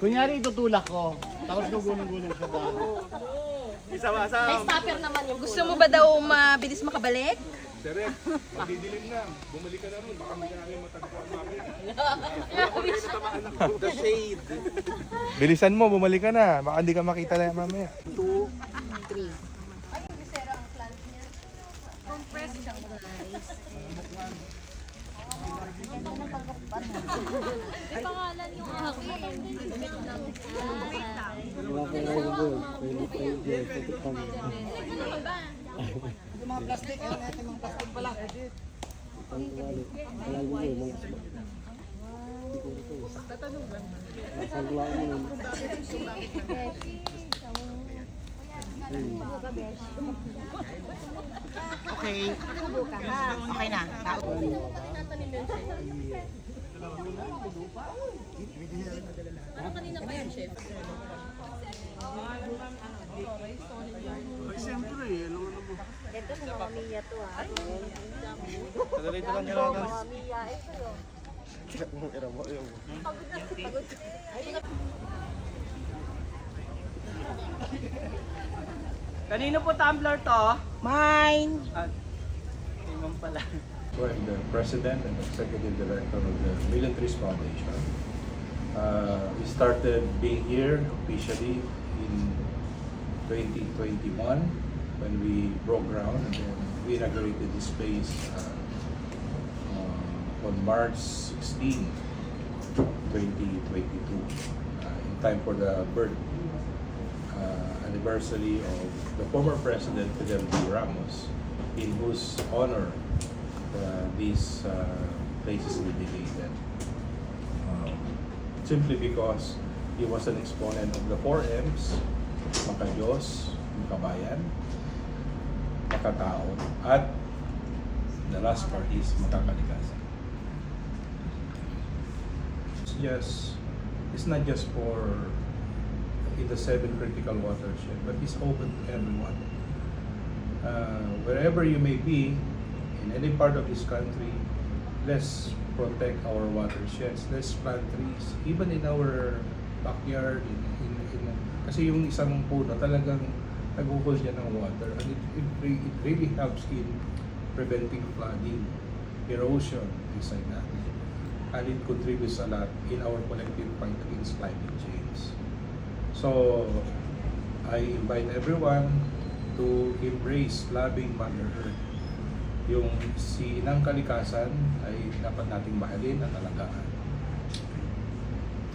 Kunyari itutulak ko, tapos gugulong-gulong siya ba? Isa-isa. May stopper naman yung gusto mo ba daw mabilis makabalik? Sere, magdidilim na. Bumalik ka na ron. Baka hindi namin matagpuan mamaya. The shade. Bilisan mo, bumalik ka na. Baka hindi ka makita na mamaya. 2, 3. May pangalan yung akin. Yung mga plastic, ayun natin mga plastic pala. Okay. Okay na. Parang kanina pa yan, chef. Siyempre, ano mo. Ito sa mga Mia to ha. Dito lang nila. Mga Mia, ito yun. Kanino po tumbler to? Mine! Imam pala. I'm the president and executive director of the Million Trees Foundation. We started being here officially in 2021 when we broke ground, and then we inaugurated this space on March 16, 2022, in time for the birth anniversary of the former President Fidel V. Ramos, in whose honor these places will be dedicated. Simply because he was an exponent of the 4 M's, Makadiyos, Makabayan, Makatao, at the last part is Makakalikasan. It's not just for in the 7 critical watershed, but it's open to everyone. Wherever you may be, in any part of this country, let's protect our watersheds, let's plant trees, even in our backyard, kasi yung isang puno talagang nag-hold yan ng water, and it really helps in preventing flooding, erosion, things like that. And it contributes a lot in our collective fight against climate change. So, I invite everyone to embrace loving Mother Earth. Yung si Inang Kalikasan ay dapat nating mahalin at alagaan.